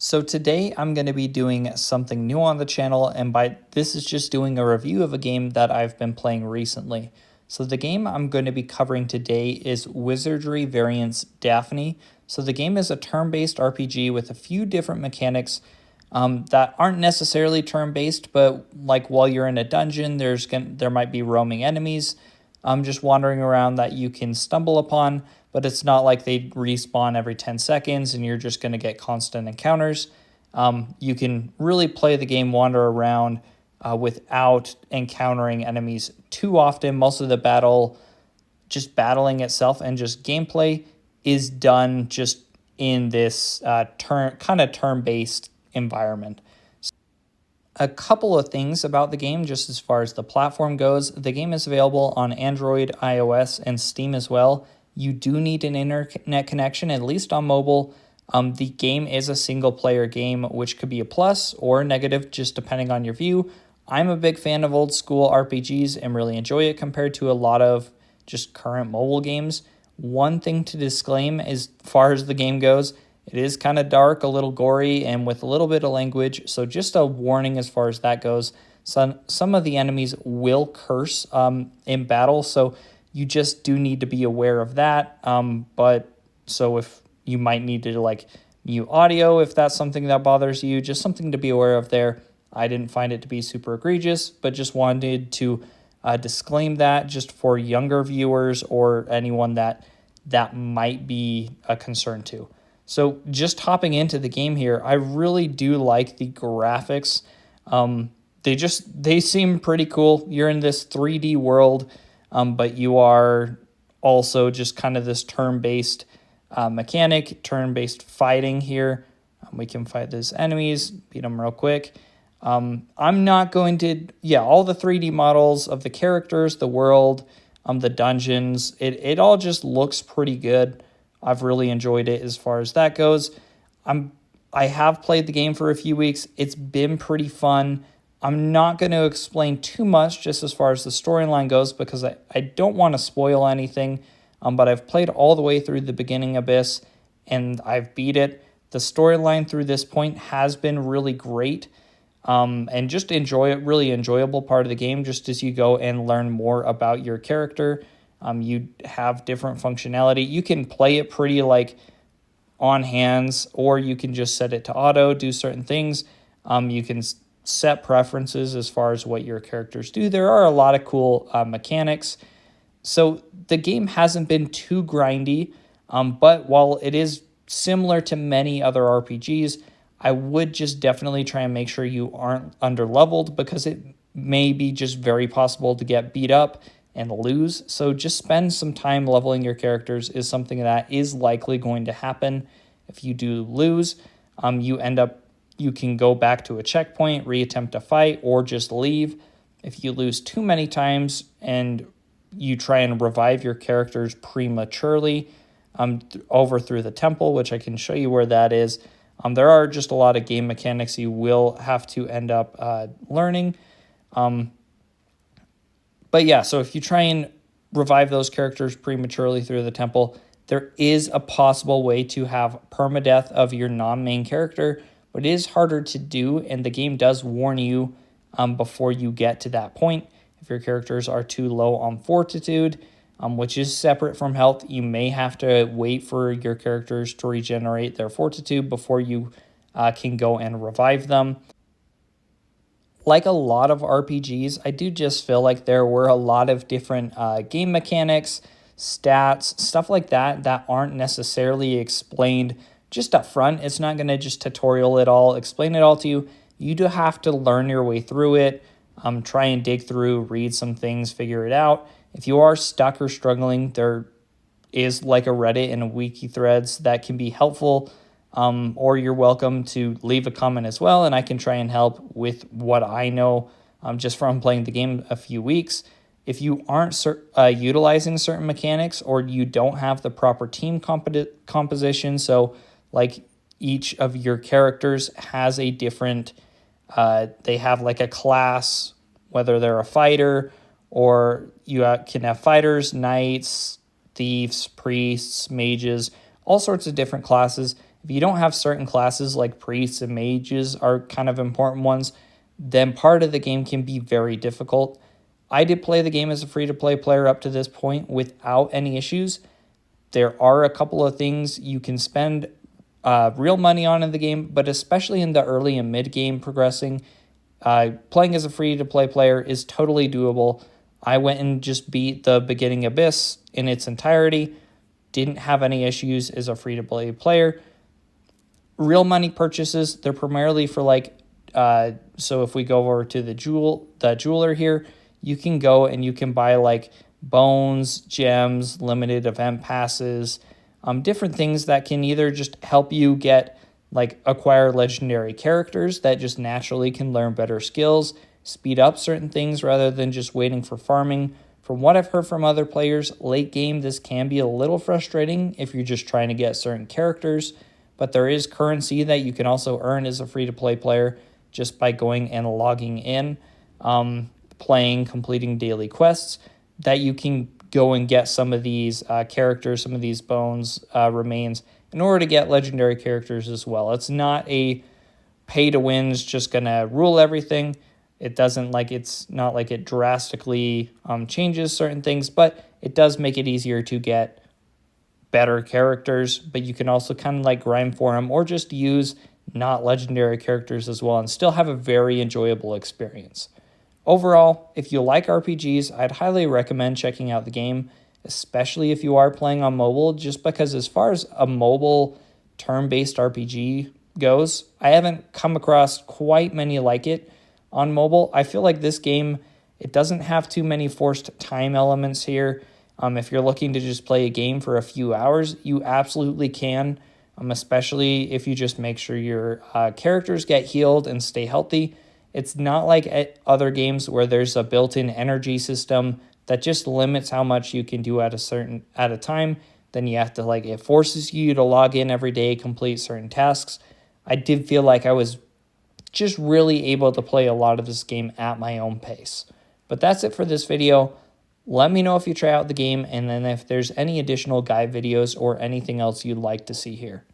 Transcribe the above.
So today I'm going to be doing something new on the channel, and by this is just doing a review of a game that I've been playing recently. So the game I'm going to be covering today is Wizardry variants Daphne. So the game is a turn-based RPG with a few different mechanics that aren't necessarily turn-based, but like while you're in a dungeon, there might be roaming enemies just wandering around that you can stumble upon, but it's not like they respawn every 10 seconds and you're just going to get constant encounters. You can really play the game, wander around without encountering enemies too often. Most of the battle, just battling itself and just gameplay, is done just in this turn-based environment. A couple of things about the game, just as far as the platform goes. The game is available on Android, iOS, and Steam as well. You do need an internet connection, at least on mobile. The game is a single-player game, which could be a plus or a negative, just depending on your view. I'm a big fan of old-school RPGs and really enjoy it compared to a lot of just current mobile games. One thing to disclaim as far as the game goes, it is kind of dark, a little gory, and with a little bit of language, so just a warning as far as that goes. Some of the enemies will curse in battle, so you just do need to be aware of that. So if you might need to mute audio if that's something that bothers you, just something to be aware of there. I didn't find it to be super egregious, but just wanted to disclaim that just for younger viewers or anyone that might be a concern to. So just hopping into the game here, I really do like the graphics. They seem pretty cool. You're in this 3D world, but you are also just kind of this turn-based mechanic, turn-based fighting here. We can fight these enemies, beat them real quick. I'm not going to, all the 3D models of the characters, the world, the dungeons, it all just looks pretty good. I've really enjoyed it as far as that goes. I have played the game for a few weeks. It's been pretty fun. I'm not going to explain too much just as far as the storyline goes because I don't want to spoil anything, but I've played all the way through the beginning abyss and I've beat it. The storyline through this point has been really great and just really enjoyable part of the game just as you go and learn more about your character. You have different functionality. You can play it pretty on hands, or you can just set it to auto, do certain things. You can set preferences as far as what your characters do. There are a lot of cool mechanics. So the game hasn't been too grindy, but while it is similar to many other RPGs, I would just definitely try and make sure you aren't under-leveled because it may be just very possible to get beat up and lose. So just spend some time leveling your characters is something that is likely going to happen. If you do lose, you can go back to a checkpoint, reattempt a fight, or just leave. If you lose too many times and you try and revive your characters prematurely over through the temple, which I can show you where that is, there are just a lot of game mechanics you will have to end up learning. But yeah, so if you try and revive those characters prematurely through the temple, there is a possible way to have permadeath of your non-main character, but it is harder to do, and the game does warn you before you get to that point. If your characters are too low on fortitude, which is separate from health, you may have to wait for your characters to regenerate their fortitude before you can go and revive them. Like a lot of RPGs, I do just feel like there were a lot of different game mechanics, stats, stuff like that aren't necessarily explained just up front. It's not going to just tutorial it all, explain it all to you. You do have to learn your way through it, try and dig through, read some things, figure it out. If you are stuck or struggling, there is like a Reddit and a wiki threads that can be helpful. Or you're welcome to leave a comment as well, and I can try and help with what I know just from playing the game a few weeks. If you aren't utilizing certain mechanics or you don't have the proper team composition, so like each of your characters has a different, they have like a class, whether they're a fighter or you can have fighters, knights, thieves, priests, mages, all sorts of different classes. If you don't have certain classes like priests and mages are kind of important ones, then part of the game can be very difficult. I did play the game as a free-to-play player up to this point without any issues. There are a couple of things you can spend real money on in the game, but especially in the early and mid-game progressing, playing as a free-to-play player is totally doable. I went and just beat the beginning Abyss in its entirety, didn't have any issues as a free-to-play player. Real money purchases, they're primarily for like, so if we go over to the jeweler here, you can go and you can buy like bones, gems, limited event passes, different things that can either just help you get like acquire legendary characters that just naturally can learn better skills, speed up certain things rather than just waiting for farming. From what I've heard from other players, late game this can be a little frustrating if you're just trying to get certain characters, but there is currency that you can also earn as a free-to-play player just by going and logging in, playing, completing daily quests, that you can go and get some of these characters, some of these bones, remains, in order to get legendary characters as well. It's not a pay-to-win's just going to rule everything. It's not like it drastically changes certain things, but it does make it easier to get better characters, but you can also kind of like grind for them or just use not legendary characters as well and still have a very enjoyable experience. Overall, if you like RPGs, I'd highly recommend checking out the game, especially if you are playing on mobile, just because as far as a mobile turn-based RPG goes, I haven't come across quite many like it on mobile. I feel like this game, it doesn't have too many forced time elements here. If you're looking to just play a game for a few hours, you absolutely can, especially if you just make sure your characters get healed and stay healthy. It's not like at other games where there's a built-in energy system that just limits how much you can do at a time. Then you have to it forces you to log in every day, complete certain tasks. I did feel like I was just really able to play a lot of this game at my own pace. But that's it for this video. Let me know if you try out the game, and then if there's any additional guide videos or anything else you'd like to see here.